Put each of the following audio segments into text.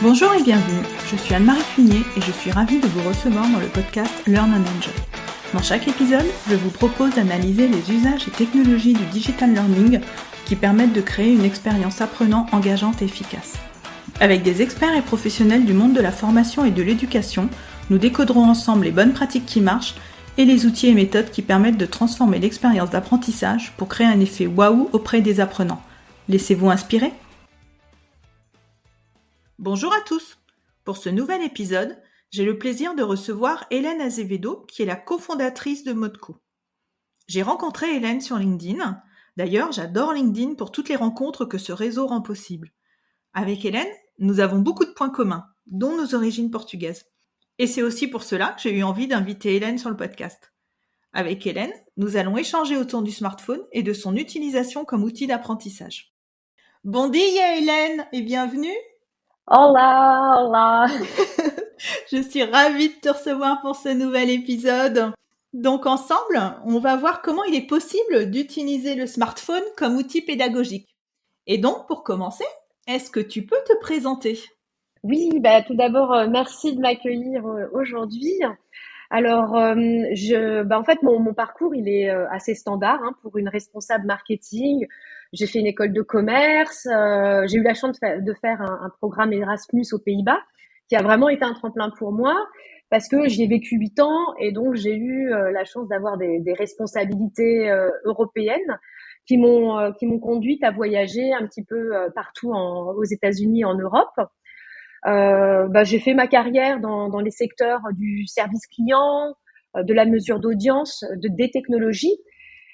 Bonjour et bienvenue, je suis Anne-Marie Cunier et je suis ravie de vous recevoir dans le podcast Learn and Enjoy. Dans chaque épisode, je vous propose d'analyser les usages et technologies du digital learning qui permettent de créer une expérience apprenant engageante et efficace. Avec des experts et professionnels du monde de la formation et de l'éducation, nous décoderons ensemble les bonnes pratiques qui marchent et les outils et méthodes qui permettent de transformer l'expérience d'apprentissage pour créer un effet waouh auprès des apprenants. Laissez-vous inspirer ? Bonjour à tous! Pour ce nouvel épisode, j'ai le plaisir de recevoir Hélène Azevedo, qui est la cofondatrice de Modco. J'ai rencontré Hélène sur LinkedIn. D'ailleurs, j'adore LinkedIn pour toutes les rencontres que ce réseau rend possible. Avec Hélène, nous avons beaucoup de points communs, dont nos origines portugaises. Et c'est aussi pour cela que j'ai eu envie d'inviter Hélène sur le podcast. Avec Hélène, nous allons échanger autour du smartphone et de son utilisation comme outil d'apprentissage. Bon dia Hélène et bienvenue! Olá, olá. Je suis ravie de te recevoir pour ce nouvel épisode. Donc ensemble, on va voir comment il est possible d'utiliser le smartphone comme outil pédagogique. Et donc, pour commencer, est-ce que tu peux te présenter ? Oui, tout d'abord, merci de m'accueillir aujourd'hui. Alors, en fait, mon parcours, il est assez standard pour une responsable marketing. J'ai fait une école de commerce. J'ai eu la chance de faire un programme Erasmus aux Pays-Bas, qui a vraiment été un tremplin pour moi, parce que j'y ai vécu 8 ans et donc j'ai eu la chance d'avoir des responsabilités européennes qui m'ont conduite à voyager un petit peu partout aux États-Unis et en Europe. J'ai fait ma carrière dans les secteurs du service client, de la mesure d'audience, des technologies.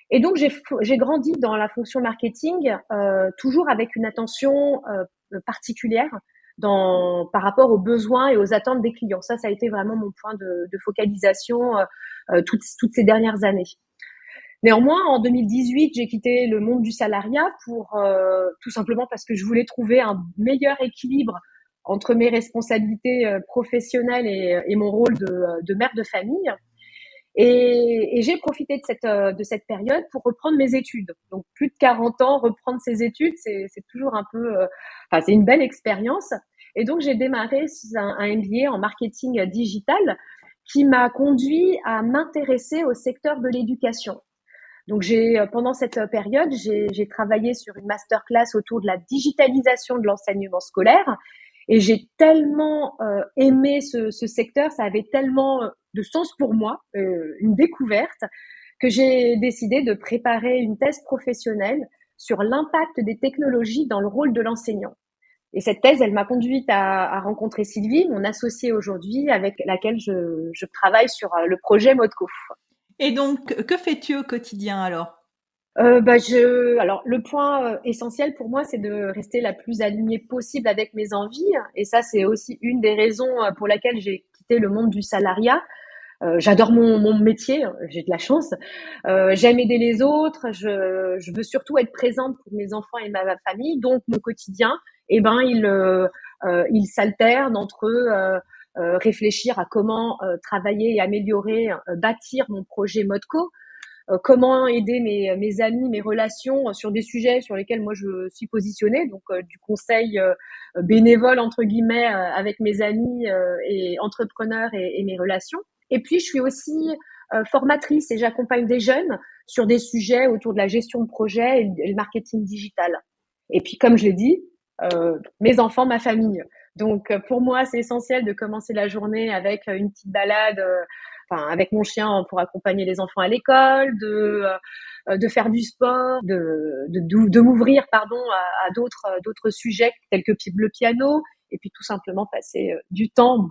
Et donc, j'ai grandi dans la fonction marketing, toujours avec une attention particulière par rapport aux besoins et aux attentes des clients. Ça a été vraiment mon point de focalisation toutes ces dernières années. Néanmoins, en 2018, j'ai quitté le monde du salariat tout simplement parce que je voulais trouver un meilleur équilibre entre mes responsabilités professionnelles et mon rôle de mère de famille. Et j'ai profité de cette période pour reprendre mes études. Donc, plus de 40 ans, reprendre ses études, c'est toujours un peu, c'est une belle expérience. Et donc, j'ai démarré un MBA en marketing digital qui m'a conduit à m'intéresser au secteur de l'éducation. Donc, pendant cette période, j'ai travaillé sur une masterclass autour de la digitalisation de l'enseignement scolaire. Et j'ai tellement aimé ce secteur, ça avait tellement de sens pour moi, une découverte, que j'ai décidé de préparer une thèse professionnelle sur l'impact des technologies dans le rôle de l'enseignant. Et cette thèse, elle m'a conduite à rencontrer Sylvie, mon associée aujourd'hui, avec laquelle je travaille sur le projet Modco. Et donc, que fais-tu au quotidien alors ? Alors, le point essentiel pour moi, c'est de rester la plus alignée possible avec mes envies. Et ça, c'est aussi une des raisons pour laquelle j'ai quitté le monde du salariat. J'adore mon métier, j'ai de la chance. J'aime aider les autres. Je veux surtout être présente pour mes enfants et ma famille. Donc, mon quotidien, il s'alterne entre réfléchir à comment travailler et améliorer, bâtir mon projet Modco, comment aider mes amis, mes relations sur des sujets sur lesquels moi je suis positionnée, donc du conseil bénévole entre guillemets avec mes amis et entrepreneurs et mes relations. Et puis je suis aussi formatrice et j'accompagne des jeunes sur des sujets autour de la gestion de projet et le marketing digital. Et puis comme je l'ai dit, mes enfants, ma famille. Donc pour moi c'est essentiel de commencer la journée avec une petite balade avec mon chien pour accompagner les enfants à l'école, de faire du sport, de m'ouvrir à d'autres sujets tels que le piano, et puis tout simplement passer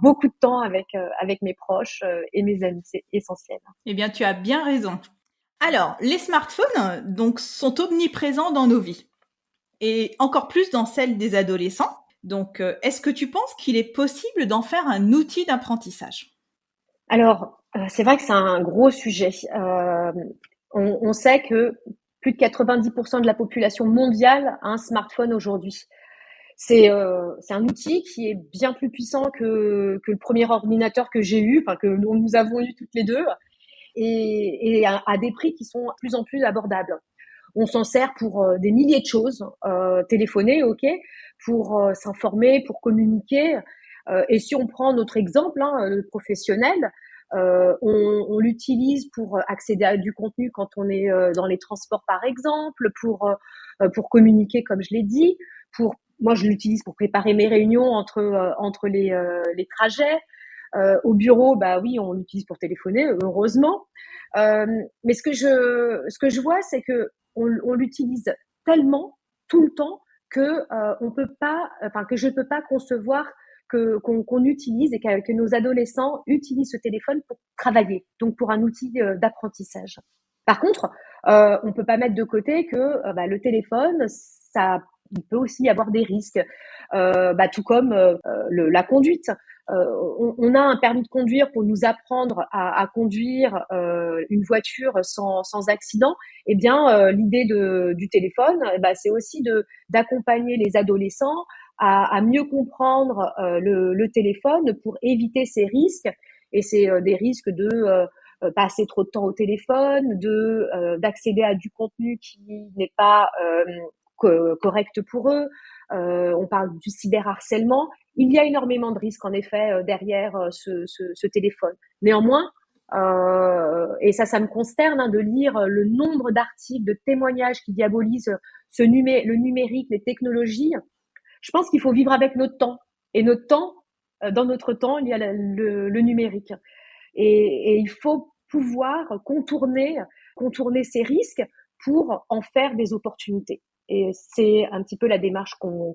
beaucoup de temps avec mes proches et mes amis, c'est essentiel. Eh bien, tu as bien raison. Alors, les smartphones donc, sont omniprésents dans nos vies, et encore plus dans celles des adolescents. Donc, est-ce que tu penses qu'il est possible d'en faire un outil d'apprentissage ? Alors, c'est vrai que c'est un gros sujet. On sait que plus de 90% de la population mondiale a un smartphone aujourd'hui. C'est un outil qui est bien plus puissant que le premier ordinateur que j'ai eu, que nous avons eu toutes les deux, et à des prix qui sont de plus en plus abordables. On s'en sert pour des milliers de choses, téléphoner, ok, pour s'informer, pour communiquer. Et si on prend notre exemple professionnel, on l'utilise pour accéder à du contenu quand on est dans les transports, par exemple, pour communiquer, comme je l'ai dit. Moi, je l'utilise pour préparer mes réunions entre les trajets. Au bureau, bah oui, on l'utilise pour téléphoner, heureusement. Mais ce que je vois, c'est que on l'utilise tellement tout le temps que on peut pas, enfin que je ne peux pas concevoir qu'on utilise et que nos adolescents utilisent ce téléphone pour travailler, donc pour un outil d'apprentissage. Par contre, on peut pas mettre de côté que le téléphone, ça, il peut aussi y avoir des risques, tout comme la conduite. On a un permis de conduire pour nous apprendre à conduire une voiture sans accident. Eh bien, l'idée du téléphone, c'est aussi d'accompagner les adolescents à mieux comprendre le téléphone pour éviter ces risques. Et c'est des risques de passer trop de temps au téléphone, d'accéder à du contenu qui n'est pas correct pour eux. On parle du cyberharcèlement. Il y a énormément de risques en effet derrière ce téléphone. Néanmoins, et ça me consterne de lire le nombre d'articles, de témoignages qui diabolisent le numérique, les technologies. Je pense qu'il faut vivre avec notre temps. Et notre temps, dans notre temps, il y a le numérique. Et il faut pouvoir contourner ces risques pour en faire des opportunités. Et c'est un petit peu la démarche qu'on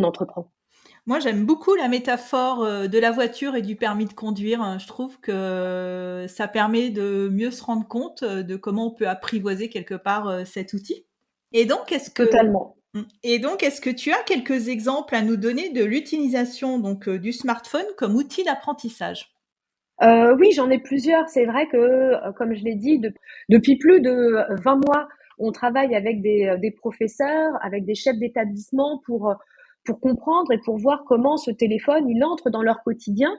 entreprend. Moi, j'aime beaucoup la métaphore de la voiture et du permis de conduire, hein. Je trouve que ça permet de mieux se rendre compte de comment on peut apprivoiser quelque part cet outil. Et donc, Totalement. est-ce que tu as quelques exemples à nous donner de l'utilisation du smartphone comme outil d'apprentissage? Oui, j'en ai plusieurs. C'est vrai que, comme je l'ai dit, depuis plus de 20 mois, on travaille avec des professeurs, avec des chefs d'établissement pour comprendre et pour voir comment ce téléphone, il entre dans leur quotidien.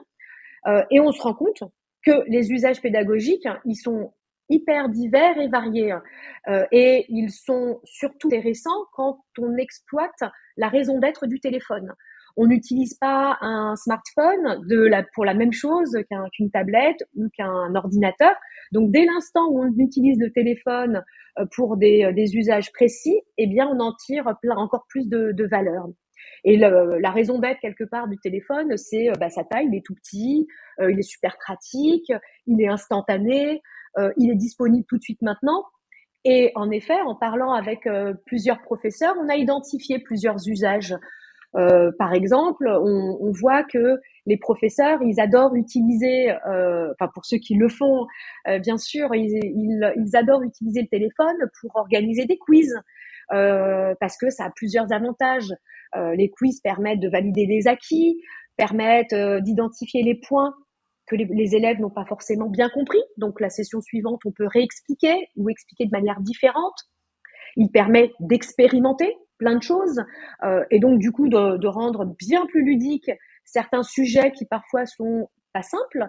Et on se rend compte que les usages pédagogiques, ils sont hyper divers et variés. Et ils sont surtout intéressants quand on exploite la raison d'être du téléphone. On n'utilise pas un smartphone pour la même chose qu'une tablette ou qu'un ordinateur. Donc, dès l'instant où on utilise le téléphone pour des usages précis, eh bien, on en tire encore plus de valeur. Et la raison d'être quelque part du téléphone, c'est sa taille, il est tout petit, il est super pratique, il est instantané, il est disponible tout de suite maintenant. Et en effet, en parlant avec plusieurs professeurs, on a identifié plusieurs usages. Par exemple, on voit que les professeurs, ils adorent utiliser, pour ceux qui le font, bien sûr, ils adorent utiliser le téléphone pour organiser des quiz, parce que ça a plusieurs avantages. Les quiz permettent de valider des acquis, permettent d'identifier les points que les élèves n'ont pas forcément bien compris. Donc la session suivante, on peut réexpliquer ou expliquer de manière différente. Il permet d'expérimenter plein de choses et donc du coup de rendre bien plus ludiques certains sujets qui parfois sont pas simples.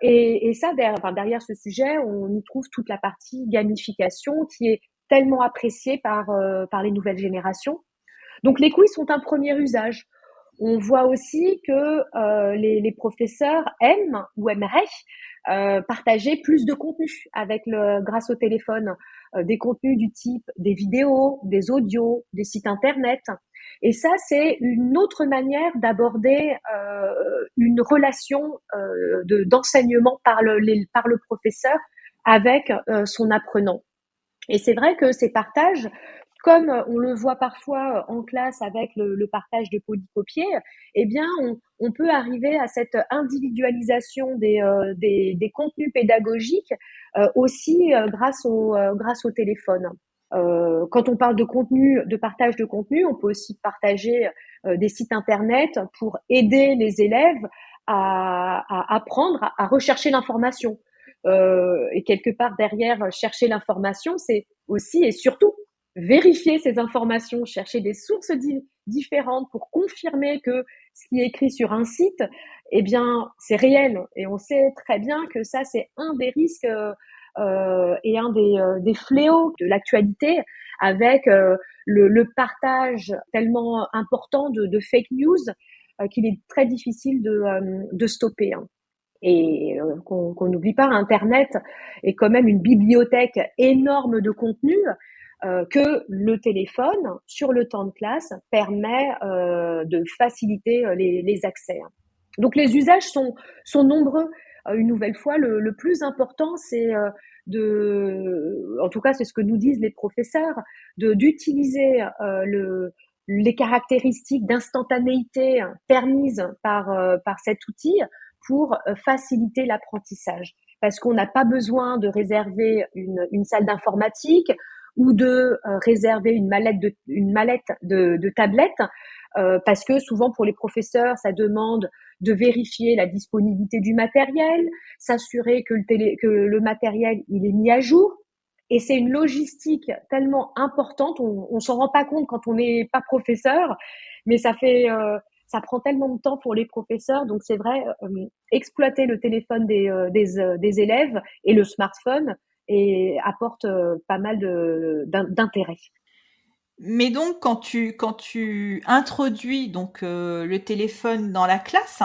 Et ça, derrière ce sujet, on y trouve toute la partie gamification qui est tellement appréciée par les nouvelles générations. Donc les quiz sont un premier usage. On voit aussi que les professeurs aiment ou aimeraient partager plus de contenu grâce au téléphone, des contenus du type des vidéos, des audios, des sites internet. Et ça, c'est une autre manière d'aborder une relation d'enseignement par le professeur avec son apprenant. Et c'est vrai que ces partages, comme on le voit parfois en classe avec le partage de polycopiés, eh bien, on peut arriver à cette individualisation des contenus pédagogiques aussi grâce au téléphone. Quand on parle de contenu, de partage de contenu, on peut aussi partager des sites internet pour aider les élèves à apprendre à rechercher l'information. Et quelque part derrière chercher l'information, c'est aussi et surtout vérifier ces informations, chercher des sources différentes pour confirmer que ce qui est écrit sur un site, eh bien, c'est réel. Et on sait très bien que ça, c'est un des risques est un des fléaux de l'actualité avec le partage tellement important de fake news qu'il est très difficile de stopper, hein. Et qu'on n'oublie pas, Internet est quand même une bibliothèque énorme de contenu que le téléphone, sur le temps de classe, permet de faciliter les accès, hein. Donc les usages sont nombreux. Une nouvelle fois, le plus important, c'est en tout cas, c'est ce que nous disent les professeurs, d'utiliser les caractéristiques d'instantanéité permises par cet outil pour faciliter l'apprentissage. Parce qu'on n'a pas besoin de réserver une salle d'informatique ou de réserver une mallette de tablettes, parce que souvent pour les professeurs, ça demande de vérifier la disponibilité du matériel, s'assurer que le matériel il est mis à jour. Et c'est une logistique tellement importante, on s'en rend pas compte quand on n'est pas professeur, mais ça prend tellement de temps pour les professeurs. Donc c'est vrai, exploiter le téléphone des élèves et le smartphone et apporte pas mal d'intérêt. Mais donc quand tu introduis donc le téléphone dans la classe,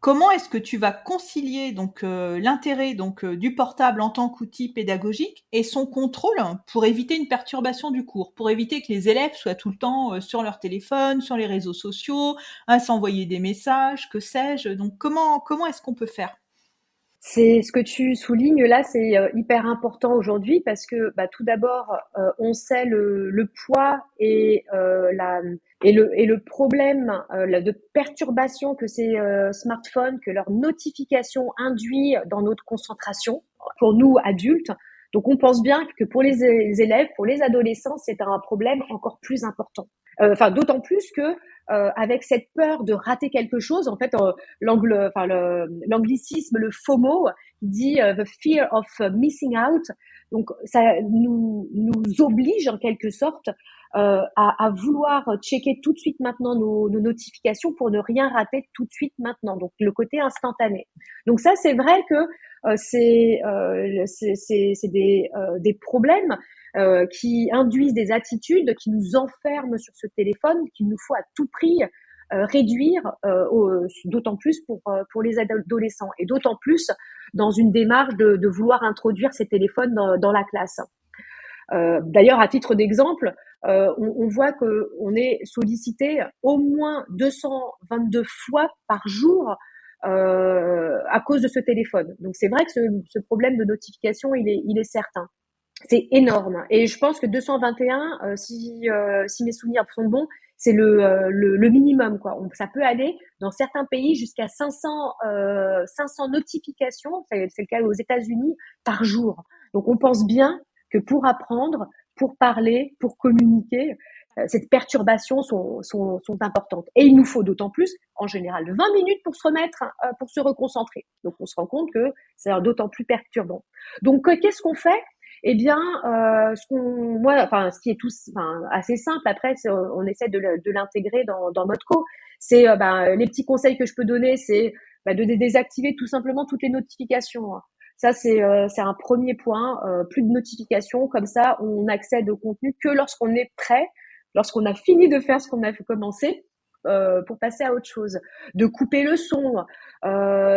comment est-ce que tu vas concilier donc l'intérêt donc du portable en tant qu'outil pédagogique et son contrôle pour éviter une perturbation du cours, pour éviter que les élèves soient tout le temps sur leur téléphone, sur les réseaux sociaux, à s'envoyer des messages, que sais-je. Donc comment est-ce qu'on peut faire? C'est ce que tu soulignes là, c'est hyper important aujourd'hui parce que bah, tout d'abord, on sait le poids et le problème de perturbation que ces smartphones, que leurs notifications induisent dans notre concentration pour nous adultes. Donc on pense bien que pour les élèves, pour les adolescents, c'est un problème encore plus important. Enfin, d'autant plus que avec cette peur de rater quelque chose, en fait, l'anglicisme, le FOMO, qui dit the fear of missing out. Donc, ça nous oblige en quelque sorte à vouloir checker tout de suite maintenant nos notifications pour ne rien rater tout de suite maintenant. Donc, le côté instantané. Donc ça, c'est vrai que c'est des problèmes qui induisent des attitudes qui nous enferment sur ce téléphone, qu'il nous faut à tout prix réduire, d'autant plus pour les adolescents, et d'autant plus dans une démarche de vouloir introduire ces téléphones dans la classe. D'ailleurs, à titre d'exemple, on voit qu'on est sollicité au moins 222 fois par jour à cause de ce téléphone. Donc c'est vrai que ce problème de notification, il est certain. C'est énorme. Et je pense que 221, si mes souvenirs sont bons, c'est le minimum, quoi. Ça peut aller dans certains pays jusqu'à 500 notifications, c'est le cas aux États-Unis, par jour. Donc on pense bien que pour apprendre, pour parler, pour communiquer, ces perturbations sont importantes. Et il nous faut d'autant plus, en général, 20 minutes pour se remettre, pour se reconcentrer. Donc on se rend compte que c'est d'autant plus perturbant. Donc qu'est-ce qu'on fait? Eh bien, ce qui est assez simple. Après, on essaie de l'intégrer dans Modco. C'est les petits conseils que je peux donner, c'est de désactiver tout simplement toutes les notifications, hein. Ça, c'est un premier point. Plus de notifications, comme ça, on accède au contenu que lorsqu'on est prêt, lorsqu'on a fini de faire ce qu'on a commencé, pour passer à autre chose. De couper le son,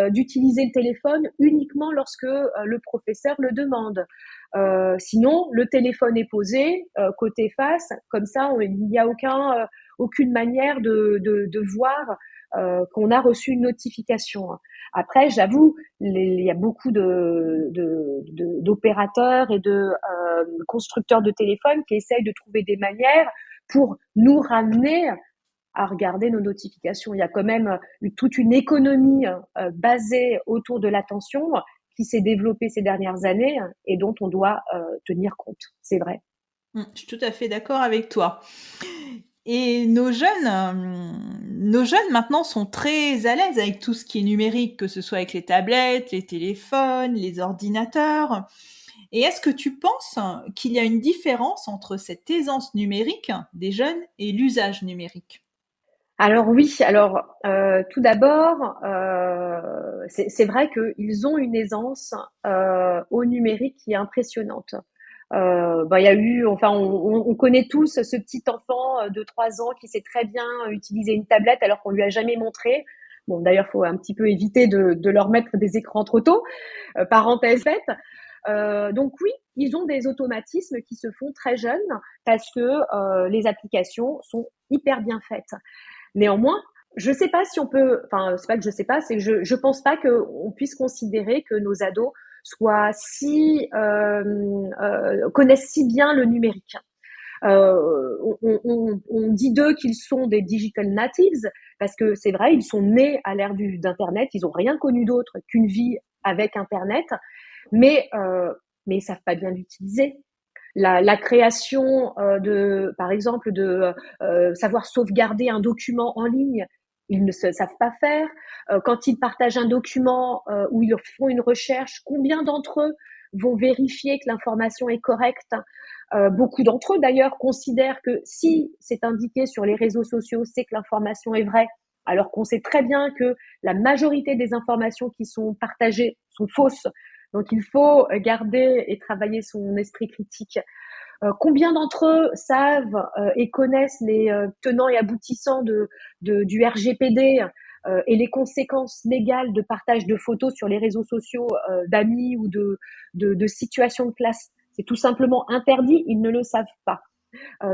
d'utiliser le téléphone uniquement lorsque le professeur le demande. Sinon, le téléphone est posé côté face, comme ça, il n'y a aucune manière de voir qu'on a reçu une notification. Après, j'avoue, il y a beaucoup d'opérateurs et de constructeurs de téléphones qui essayent de trouver des manières pour nous ramener à regarder nos notifications. Il y a quand même toute une économie basée autour de l'attention qui s'est développée ces dernières années et dont on doit tenir compte. C'est vrai. Je suis tout à fait d'accord avec toi. Et nos jeunes maintenant sont très à l'aise avec tout ce qui est numérique, que ce soit avec les tablettes, les téléphones, les ordinateurs. Et est-ce que tu penses qu'il y a une différence entre cette aisance numérique des jeunes et l'usage numérique? Alors oui, alors tout d'abord, c'est vrai qu'ils ont une aisance au numérique qui est impressionnante. Il y a eu, enfin, on connaît tous ce petit enfant de 3 ans qui sait très bien utiliser une tablette alors qu'on lui a jamais montré. Bon, d'ailleurs, faut un petit peu éviter de leur mettre des écrans trop tôt, parenthèse faite. Donc oui, ils ont des automatismes qui se font très jeunes parce que les applications sont hyper bien faites. Néanmoins, je sais pas si on peut, enfin, c'est pas que je sais pas, c'est que je pense pas qu'on puisse considérer que nos ados soient connaissent si bien le numérique. On dit d'eux qu'ils sont des digital natives parce que c'est vrai, ils sont nés à l'ère d'Internet, ils ont rien connu d'autre qu'une vie avec Internet, mais mais ils savent pas bien l'utiliser. La création par exemple, de savoir sauvegarder un document en ligne, ils ne savent pas faire. Quand ils partagent un document ou ils font une recherche, combien d'entre eux vont vérifier que l'information est correcte? Beaucoup d'entre eux, d'ailleurs, considèrent que si c'est indiqué sur les réseaux sociaux, c'est que l'information est vraie, alors qu'on sait très bien que la majorité des informations qui sont partagées sont fausses. Donc, il faut garder et travailler son esprit critique. Combien d'entre eux savent et connaissent les tenants et aboutissants du RGPD et les conséquences légales de partage de photos sur les réseaux sociaux d'amis ou de situations de classe? C'est tout simplement interdit, ils ne le savent pas.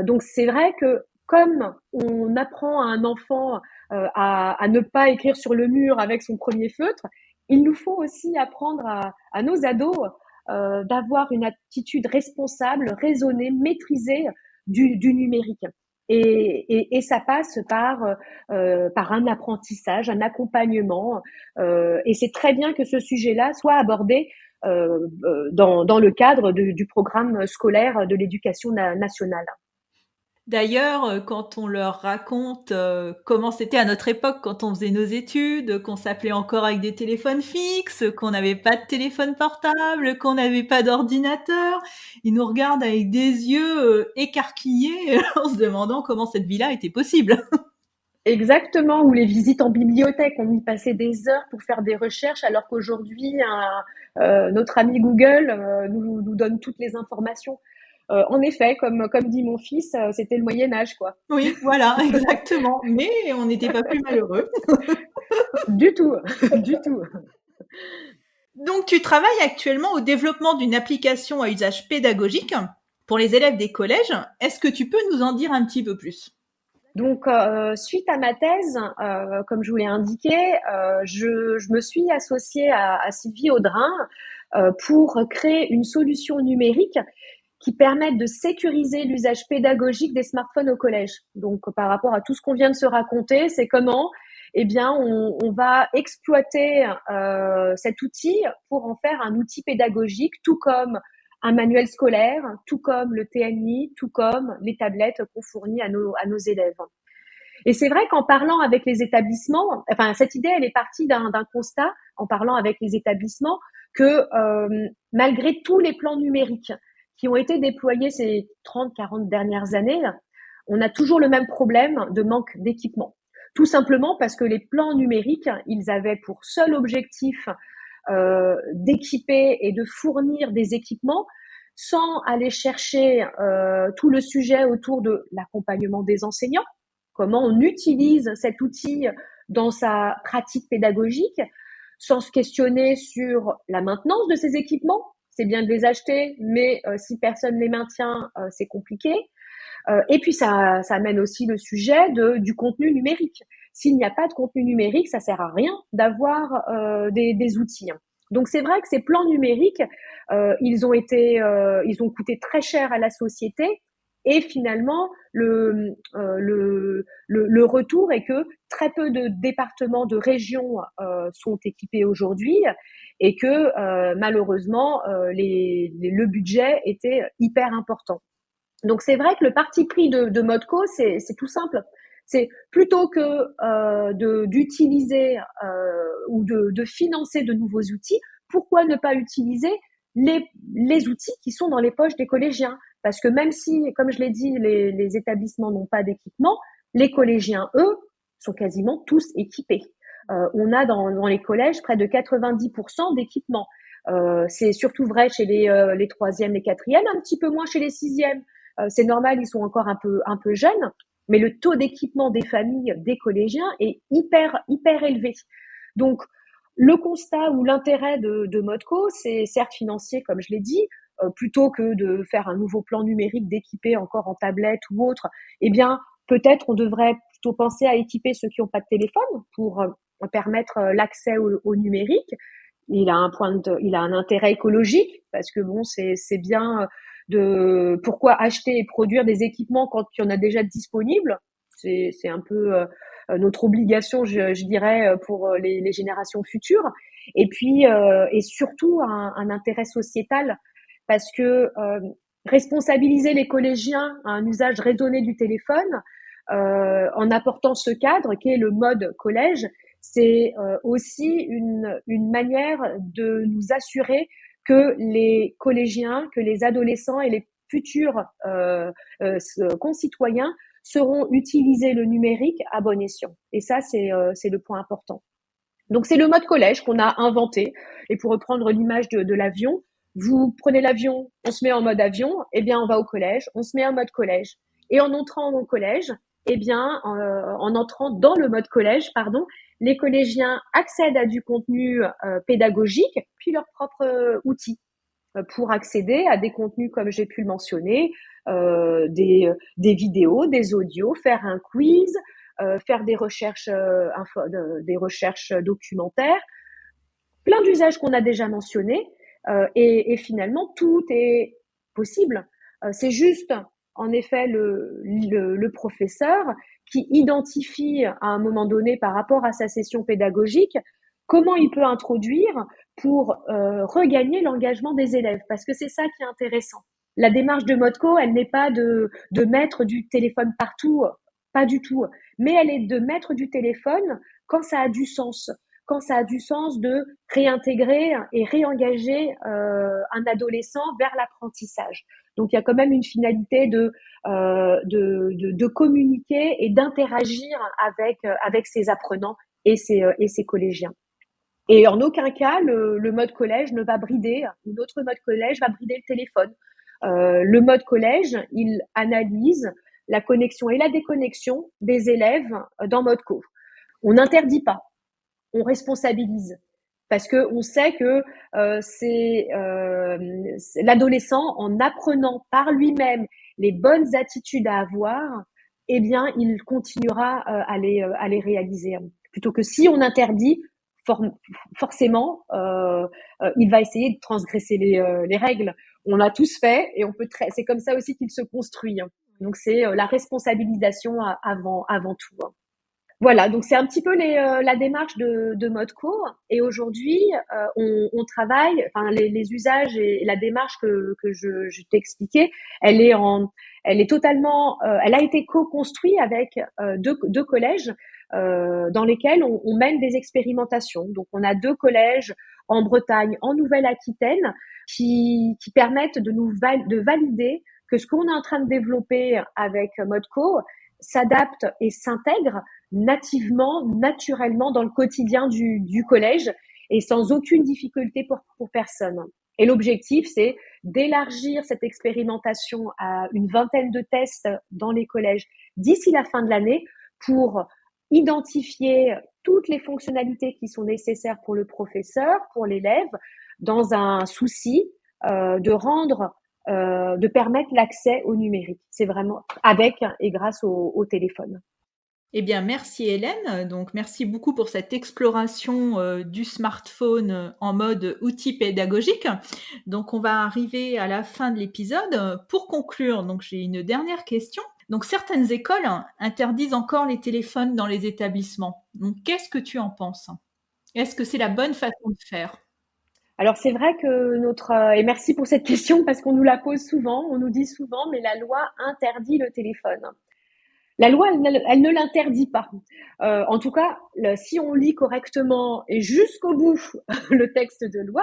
Donc c'est vrai que comme on apprend à un enfant à ne pas écrire sur le mur avec son premier feutre, il nous faut aussi apprendre à nos ados d'avoir une attitude responsable, raisonnée, maîtrisée du numérique. Et ça passe par un apprentissage, un accompagnement. Et c'est très bien que ce sujet-là soit abordé dans le cadre du programme scolaire de l'éducation nationale. D'ailleurs, quand on leur raconte, comment c'était à notre époque quand on faisait nos études, qu'on s'appelait encore avec des téléphones fixes, qu'on n'avait pas de téléphone portable, qu'on n'avait pas d'ordinateur, ils nous regardent avec des yeux, écarquillés en se demandant comment cette vie-là était possible. Exactement, ou les visites en bibliothèque, on y passait des heures pour faire des recherches, alors qu'aujourd'hui, notre ami Google nous donne toutes les informations. En effet, comme dit mon fils, c'était le Moyen Âge, quoi. Oui, voilà, exactement, mais on n'était pas plus malheureux. Du tout, du tout. Donc tu travailles actuellement au développement d'une application à usage pédagogique pour les élèves des collèges. Est-ce que tu peux nous en dire un petit peu plus? Donc, suite à ma thèse, comme je vous l'ai indiqué, je me suis associée à Sylvie Audrin pour créer une solution numérique qui permette de sécuriser l'usage pédagogique des smartphones au collège. Donc, par rapport à tout ce qu'on vient de se raconter, c'est comment, eh bien, on va exploiter cet outil pour en faire un outil pédagogique, tout comme un manuel scolaire, tout comme le TNI, tout comme les tablettes qu'on fournit à nos élèves. Et c'est vrai qu'en parlant avec les établissements, enfin cette idée, elle est partie d'un constat en parlant avec les établissements que malgré tous les plans numériques qui ont été déployés ces 30, 40 dernières années, on a toujours le même problème de manque d'équipement. Tout simplement parce que les plans numériques, ils avaient pour seul objectif d'équiper et de fournir des équipements sans aller chercher tout le sujet autour de l'accompagnement des enseignants, comment on utilise cet outil dans sa pratique pédagogique, sans se questionner sur la maintenance de ces équipements. C'est bien de les acheter, mais si personne les maintient, c'est compliqué. Et puis ça amène aussi le sujet du contenu numérique. S'il n'y a pas de contenu numérique, ça sert à rien d'avoir des outils. Donc c'est vrai que ces plans numériques, ils ont coûté très cher à la société. Et finalement, le retour est que très peu de départements, de régions sont équipés aujourd'hui et que malheureusement, le budget était hyper important. Donc c'est vrai que le parti pris de Modco, c'est tout simple. C'est plutôt que d'utiliser ou de financer de nouveaux outils, pourquoi ne pas utiliser les outils qui sont dans les poches des collégiens? Parce que même si, comme je l'ai dit, les établissements n'ont pas d'équipement, les collégiens, eux, sont quasiment tous équipés. On a dans les collèges près de 90% d'équipements. C'est surtout vrai chez les troisièmes, les quatrièmes, un petit peu moins chez les sixièmes. C'est normal, ils sont encore un peu jeunes, mais le taux d'équipement des familles, des collégiens est hyper élevé. Donc, le constat ou l'intérêt de Modco, c'est certes financier, comme je l'ai dit, plutôt que de faire un nouveau plan numérique, d'équiper encore en tablette ou autre, eh bien, peut-être on devrait plutôt penser à équiper ceux qui n'ont pas de téléphone pour permettre l'accès au numérique. Il a un intérêt écologique parce que bon, c'est bien de pourquoi acheter et produire des équipements quand il y en a déjà disponibles. C'est un peu notre obligation, je dirais, pour les générations futures. Et puis et surtout un intérêt sociétal parce que responsabiliser les collégiens à un usage raisonné du téléphone en apportant ce cadre qui est le mode collège, c'est aussi une manière de nous assurer que les collégiens, que les adolescents et les futurs concitoyens sauront utiliser le numérique à bon escient. Et ça, c'est le point important. Donc, c'est le mode collège qu'on a inventé. Et pour reprendre l'image de l'avion, vous prenez l'avion, on se met en mode avion, eh bien, on va au collège, on se met en mode collège. Et en entrant au collège, eh bien, en entrant dans le mode collège, pardon, les collégiens accèdent à du contenu pédagogique, puis leurs propres outils pour accéder à des contenus comme j'ai pu le mentionner, des vidéos, des audios, faire un quiz, faire des recherches documentaires, plein d'usages qu'on a déjà mentionnés, et finalement tout est possible. C'est juste, en effet, le professeur qui identifie à un moment donné par rapport à sa session pédagogique comment il peut introduire pour regagner l'engagement des élèves, parce que c'est ça qui est intéressant. La démarche de Modco, elle n'est pas de mettre du téléphone partout, pas du tout, mais elle est de mettre du téléphone quand ça a du sens, quand ça a du sens de réintégrer et réengager un adolescent vers l'apprentissage. Donc il y a quand même une finalité de communiquer et d'interagir avec ses apprenants et ses collégiens. Et en aucun cas, le mode collège ne va brider, ou notre mode collège va brider le téléphone. Le mode collège, il analyse la connexion et la déconnexion des élèves dans mode co. On n'interdit pas, on responsabilise. Parce que on sait que c'est l'adolescent, en apprenant par lui-même les bonnes attitudes à avoir, eh bien, il continuera à les réaliser. Plutôt que si on interdit, forcément, il va essayer de transgresser les règles. On l'a tous fait et c'est comme ça aussi qu'il se construit. Donc c'est la responsabilisation avant tout. Voilà, donc c'est un petit peu la démarche de Modco. Et aujourd'hui, on travaille, enfin les usages et la démarche que je t'ai expliquée, elle est totalement, elle a été co-construite avec deux collèges dans lesquels on mène des expérimentations. Donc on a deux collèges en Bretagne, en Nouvelle-Aquitaine, qui permettent de valider que ce qu'on est en train de développer avec Modco s'adapte et s'intègre nativement, naturellement dans le quotidien du collège et sans aucune difficulté pour personne. Et l'objectif, c'est d'élargir cette expérimentation à une vingtaine de tests dans les collèges d'ici la fin de l'année pour identifier toutes les fonctionnalités qui sont nécessaires pour le professeur, pour l'élève, dans un souci de permettre l'accès au numérique. C'est vraiment avec et grâce au téléphone. Eh bien, merci Hélène. Donc, merci beaucoup pour cette exploration du smartphone en mode outil pédagogique. Donc, on va arriver à la fin de l'épisode. Pour conclure, donc j'ai une dernière question. Donc, certaines écoles interdisent encore les téléphones dans les établissements. Donc, qu'est-ce que tu en penses? Est-ce que c'est la bonne façon de faire? Alors c'est vrai que et merci pour cette question parce qu'on nous la pose souvent, on nous dit souvent, mais la loi interdit le téléphone. La loi, elle ne l'interdit pas. En tout cas, si on lit correctement et jusqu'au bout le texte de loi,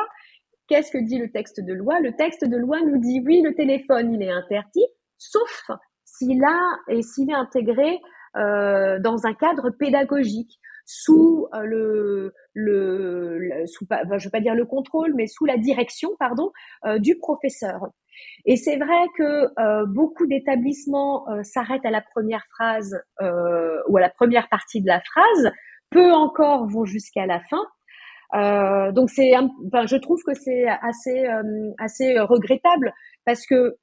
qu'est-ce que dit le texte de loi? Le texte de loi nous dit oui, le téléphone, il est interdit, sauf s'il est intégré dans un cadre pédagogique, sous je vais pas dire le contrôle, mais sous la direction, pardon, du professeur. Et c'est vrai que beaucoup d'établissements s'arrêtent à la première phrase ou à la première partie de la phrase, peu encore vont jusqu'à la fin. Donc je trouve que c'est assez regrettable parce que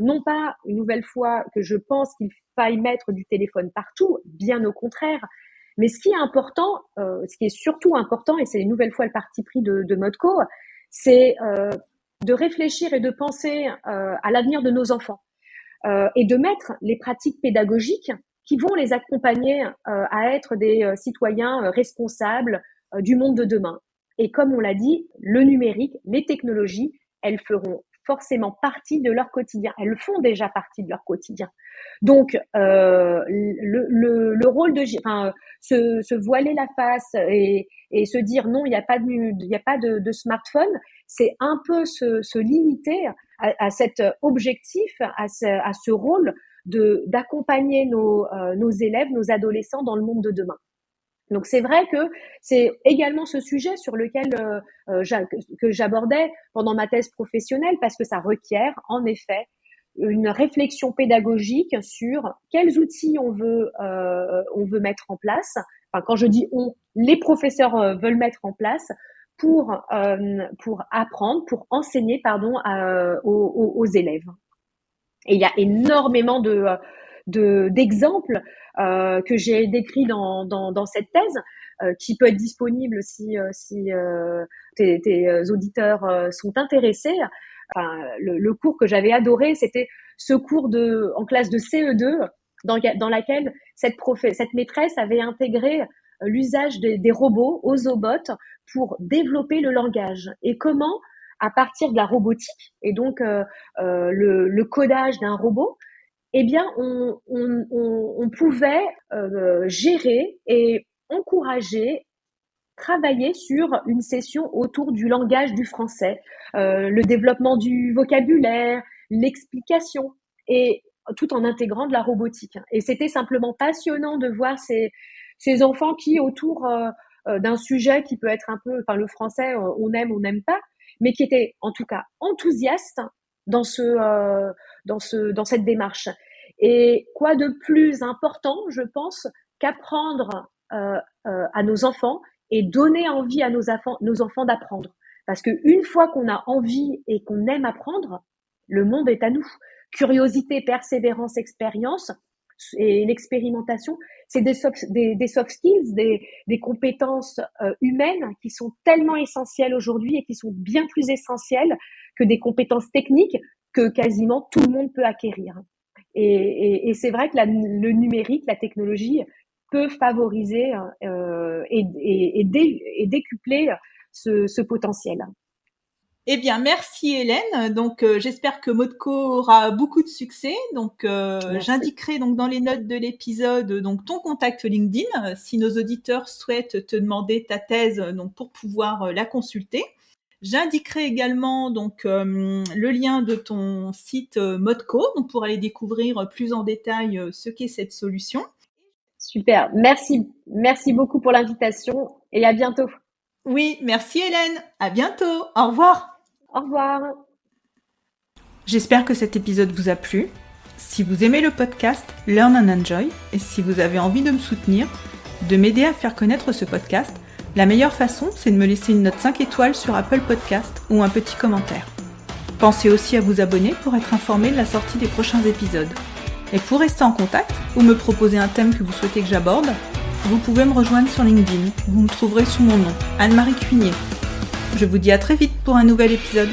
non pas une nouvelle fois que je pense qu'il faille mettre du téléphone partout, bien au contraire. Mais ce qui est important, ce qui est surtout important, et c'est une nouvelle fois le parti pris de Modco, c'est de réfléchir et de penser à l'avenir de nos enfants et de mettre les pratiques pédagogiques qui vont les accompagner à être des citoyens responsables du monde de demain. Et comme on l'a dit, le numérique, les technologies, elles feront forcément partie de leur quotidien. Elles font déjà partie de leur quotidien. Donc, le rôle de, se voiler la face et se dire non, il n'y a pas de smartphone, c'est un peu se limiter à cet objectif, à ce rôle d'accompagner nos élèves, nos adolescents dans le monde de demain. Donc c'est vrai que c'est également ce sujet sur lequel que j'abordais pendant ma thèse professionnelle, parce que ça requiert en effet une réflexion pédagogique sur quels outils on veut mettre en place. Enfin, quand je dis on, les professeurs veulent mettre en place pour apprendre, pour enseigner, aux élèves. Et il y a énormément d'exemples que j'ai décrits dans cette thèse, qui peut être disponible si tes auditeurs sont intéressés. Enfin, le cours que j'avais adoré, c'était ce cours en classe de CE2, dans laquelle cette maîtresse avait intégré l'usage des robots, Ozobots, pour développer le langage. Et comment, à partir de la robotique, et donc le codage d'un robot, eh bien, on pouvait gérer et encourager, travailler sur une session autour du langage du français, le développement du vocabulaire, l'explication, et tout en intégrant de la robotique. Et c'était simplement passionnant de voir ces enfants qui, autour d'un sujet qui peut être un peu, enfin le français, on aime, on n'aime pas, mais qui étaient en tout cas enthousiastes dans cette démarche. Et quoi de plus important, je pense, qu'apprendre à nos enfants et donner envie à nos enfants d'apprendre. Parce qu'une fois qu'on a envie et qu'on aime apprendre, le monde est à nous. Curiosité, persévérance, expérience et l'expérimentation, c'est des soft skills, des compétences humaines qui sont tellement essentielles aujourd'hui et qui sont bien plus essentielles que des compétences techniques que quasiment tout le monde peut acquérir. Et c'est vrai que le numérique, la technologie peut favoriser et décupler ce potentiel. Eh bien, merci Hélène. Donc, j'espère que Modco aura beaucoup de succès. Donc, j'indiquerai donc dans les notes de l'épisode donc ton contact LinkedIn si nos auditeurs souhaitent te demander ta thèse donc pour pouvoir la consulter. J'indiquerai également donc le lien de ton site Modco donc pour aller découvrir plus en détail ce qu'est cette solution. Super, merci beaucoup pour l'invitation et à bientôt. Oui, merci Hélène, à bientôt, au revoir. Au revoir. J'espère que cet épisode vous a plu. Si vous aimez le podcast Learn and Enjoy et si vous avez envie de me soutenir, de m'aider à faire connaître ce podcast, la meilleure façon, c'est de me laisser une note 5 étoiles sur Apple Podcast ou un petit commentaire. Pensez aussi à vous abonner pour être informé de la sortie des prochains épisodes. Et pour rester en contact ou me proposer un thème que vous souhaitez que j'aborde, vous pouvez me rejoindre sur LinkedIn. Vous me trouverez sous mon nom, Anne-Marie Cuinier. Je vous dis à très vite pour un nouvel épisode.